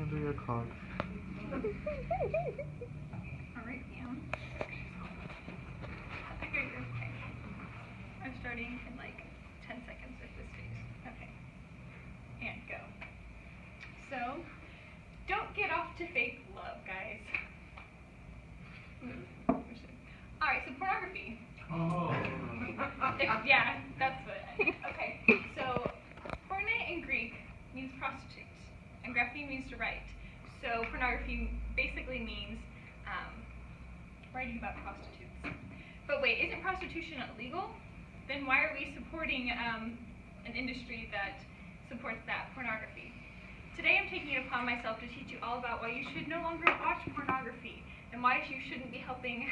under your card. Alright, Pam. Okay. I'm starting in like 10 seconds if this takes. Okay. And go. So, don't get off to fake love, guys. Alright, so pornography. Oh. Yeah, that's what. Okay, so porne in Greek means prostitute, and graphe means to write. So pornography basically means writing about prostitutes. But wait, isn't prostitution illegal? Then why are we supporting an industry that supports that, pornography? Today I'm taking it upon myself to teach you all about why you should no longer watch pornography and why you shouldn't be helping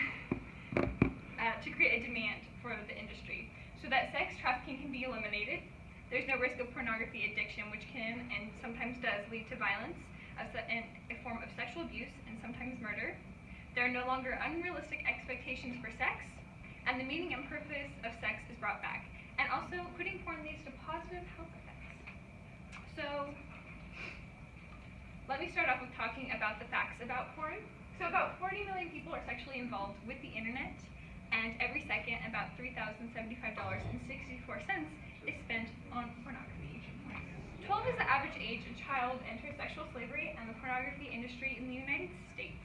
to create a demand for the industry so that sex trafficking can be eliminated. There's no risk of pornography addiction, which can and sometimes does lead to violence, and a form of sexual abuse and sometimes murder. There are no longer unrealistic expectations for sex, and the meaning and purpose of sex is brought back. And also, quitting porn leads to positive health effects. So, let me start off with talking about the facts about porn. So about 40 million people are sexually involved with the internet, and every second about $3,075.64 is spent on pornography. 12 is the average age a child enters sexual slavery and the pornography industry in the United States.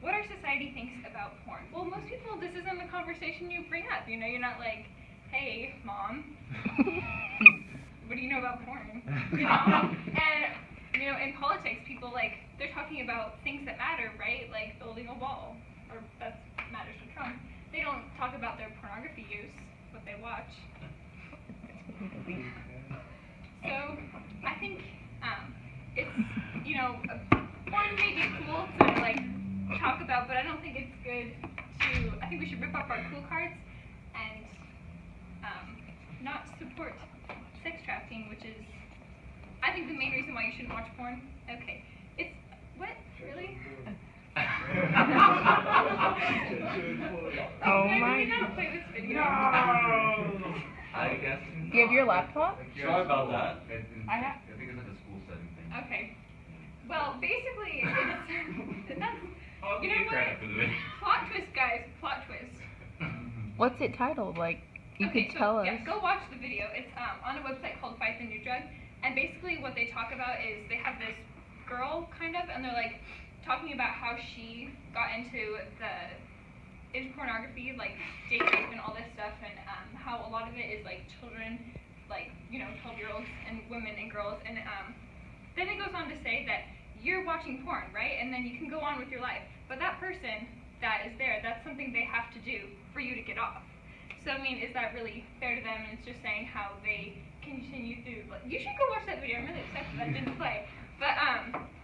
What our society thinks about porn. Well, most people, this isn't the conversation you bring up. You know, you're not like, hey, mom, what do you know about porn? You know? And, you know, in politics, people, like, they're talking about things that matter, right? Like building a wall, or that matters to Trump. They don't talk about their pornography use, what they watch. So, I think it's, you know, porn may be cool to, like, talk about, but I don't think it's good to, I think we should rip off our cool cards and not support sex trafficking, which is, I think, the main reason why you shouldn't watch porn. Okay. It's, what? Really? Oh Can my. I not play this video? No. I guess. Do you have your laptop? Sorry about that. I think it's like a school setting thing. Okay. Well, basically, it's, that's, I'll you give know you credit what? for the video. Plot twist, guys. Plot twist. What's it titled? Like, you Okay, could so, tell us. yeah, go watch the video. It's on a website called Fight the New Drug, and basically what they talk about is they have this girl, kind of, and they're like talking about how she got into pornography, like date rape and all this stuff, and how a lot of it is like children, like, you know, 12-year-olds and women and girls, and then it goes on to say that you're watching porn, right? And then you can go on with your life, but that person that is there, that's something they have to do for you to get off. So, I mean, is that really fair to them? And it's just saying how they continue through, like, you should go watch that video. I'm really upset that didn't play. But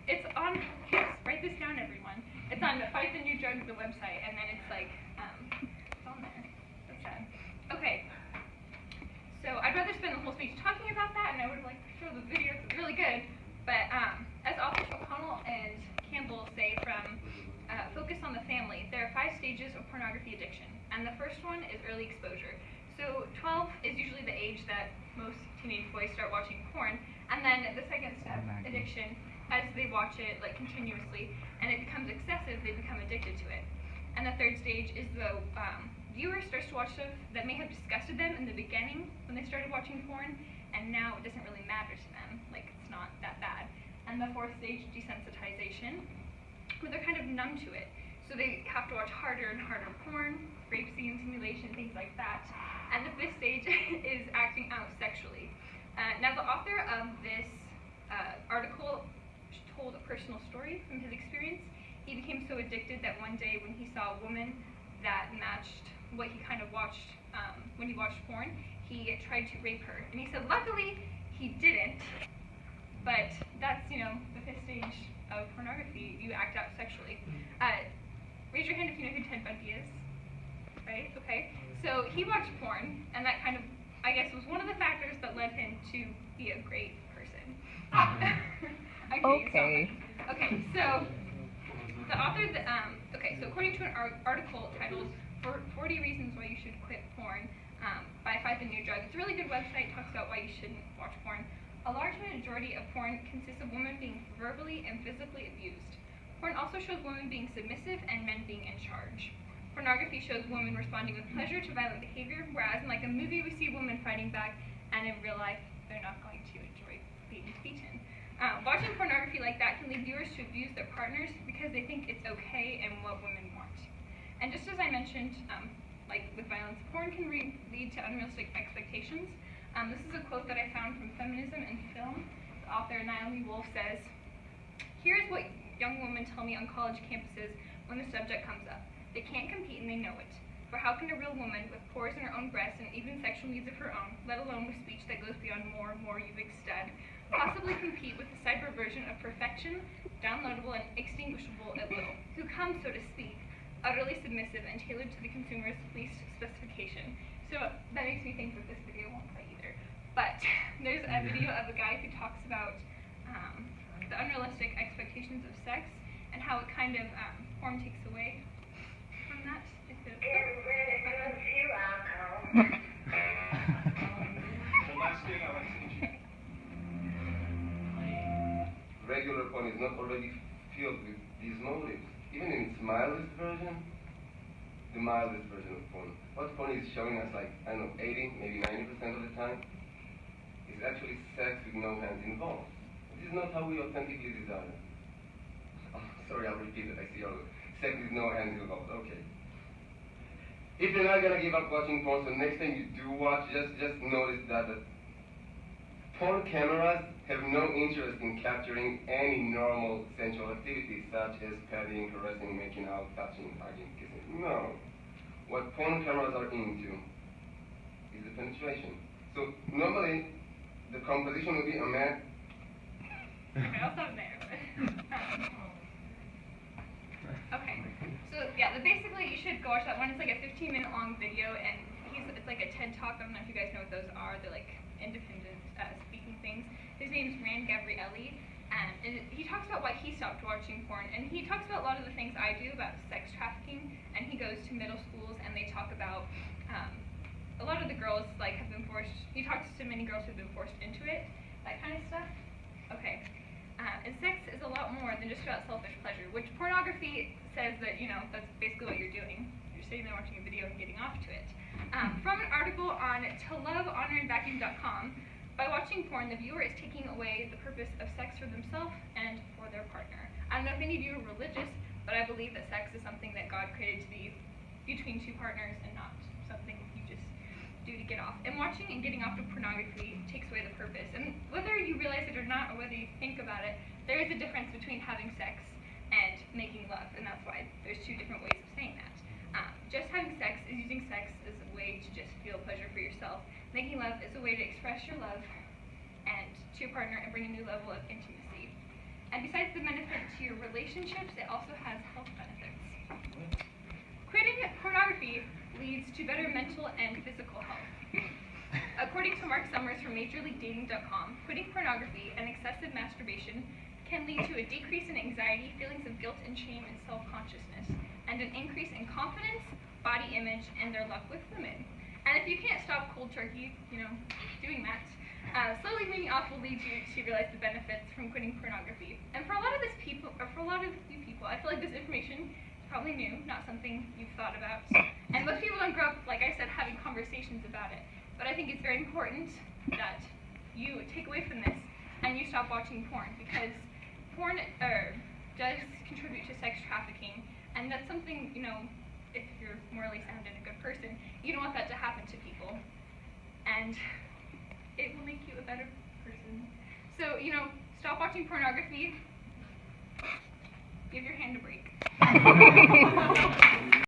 it's on, yes, write this down, everyone. It's on Fight the New Drug, the website, and then it's like, it's on there. That's sad. Okay. So I'd rather spend the whole speech talking about that, and I would like to show the video. It's really good. But as authors O'Connell and Campbell say from Focus on the Family, there are 5 stages of pornography addiction. And the first one is early exposure. So 12 is usually the age that most teenage boys start watching porn. And then the second step, addiction, as they watch it like continuously and it becomes excessive, they become addicted to it. And the third stage is the viewer starts to watch stuff that may have disgusted them in the beginning when they started watching porn, and now it doesn't really matter to them, like it's not that bad. And the fourth stage, desensitization, where they're kind of numb to it. So they have to watch harder and harder porn, rape scene simulation, things like that. And the fifth stage is acting out sexually. Now the author of this article told a personal story from his experience. He became so addicted that one day when he saw a woman that matched what he kind of watched when he watched porn, he tried to rape her. And he said luckily he didn't, but that's, you know, the fifth stage of pornography. You act out sexually. Raise your hand if you know who Ted Bundy is. Right? Okay. So he watched porn, and that kind of, I guess, was one of the factors that led him to be a great person. Okay. Okay, so the author, okay, so according to an article titled 40 Reasons Why You Should Quit Porn by Fight the New Drug, it's a really good website, talks about why you shouldn't watch porn. A large majority of porn consists of women being verbally and physically abused. Porn also shows women being submissive and men being in charge. Pornography shows women responding with pleasure to violent behavior, whereas in like a movie we see women fighting back, and in real life they're not going to enjoy being beaten. Watching pornography like that can lead viewers to abuse their partners because they think it's okay and what women want. And just as I mentioned, like with violence, porn can lead to unrealistic expectations. This is a quote that I found from Feminism in Film. The author Naomi Wolf says, "Here's what young women tell me on college campuses when the subject comes up. They can't compete and they know it. For how can a real woman with pores in her own breasts and even sexual needs of her own, let alone with speech that goes beyond more you've stud, possibly compete with the cyber version of perfection, downloadable and extinguishable at will, who comes, so to speak, utterly submissive and tailored to the consumer's least specification?" So that makes me think that this video won't play either. But there's a video of a guy who talks about the unrealistic expectations of sex and how it kind of porn takes away from that. Regular porn is not already filled with these motives. Even in its mildest version, the mildest version of porn, what porn is showing us, like, I don't know, 80, maybe 90% of the time, is actually sex with no hands involved. This is not how we authentically desire. Oh, sorry, I'll repeat it. I see all sex with no hands involved. Okay. If you're not gonna give up watching porn, so next time you do watch, just notice that porn cameras have no interest in capturing any normal sensual activities such as petting, caressing, making out, touching, hugging, kissing. No. What porn cameras are into is the penetration. So normally the composition would be a man. Okay, I'll stop there. Okay, so yeah, basically you should go watch that one. It's like a 15-minute long video, and it's like a TED Talk. I don't know if you guys know what those are. They're like independent speaking things. His name's Rand Gabrielli, and he talks about why he stopped watching porn, and he talks about a lot of the things I do about sex trafficking, and he goes to middle schools, and they talk about a lot of the girls like have been forced. He talks to many girls who've been forced into it, that kind of stuff. Okay. And sex is a lot more than just about selfish pleasure, which pornography says that, you know, that's basically what you're doing. You're sitting there watching a video and getting off to it. From an article on toLoveHonorAndVacuum.com, by watching porn, the viewer is taking away the purpose of sex for themselves and for their partner. I don't know if any of you are religious, but I believe that sex is something that God created to be between two partners and not something you just do to get off. And watching and getting off of pornography takes away the purpose. And whether you realize it or not, or whether you think about it, there is a difference between having sex and making love, and that's why there's two different ways of saying that. Just having sex is using sex as a way to just feel pleasure for yourself. Making love is a way to express your love and to your partner and bring a new level of intimacy. And besides the benefit to your relationships, it also has health benefits. Quitting pornography leads to better mental and physical health. According to Mark Summers from MajorLeagueDating.com, quitting pornography and excessive masturbation can lead to a decrease in anxiety, feelings of guilt and shame and self-consciousness, and an increase in confidence, body image, and their luck with women. And if you can't stop cold turkey, you know, doing that, slowly weaning off will lead you to realize the benefits from quitting pornography. And for a lot of you people, I feel like this information is probably new, not something you've thought about. And most people don't grow up, like I said, having conversations about it. But I think it's very important that you take away from this and you stop watching porn, because porn does contribute to sex trafficking, and that's something, you know, if you're morally sound and a good person, you don't want that to happen to people, and it will make you a better person. So, you know, stop watching pornography, give your hand a break.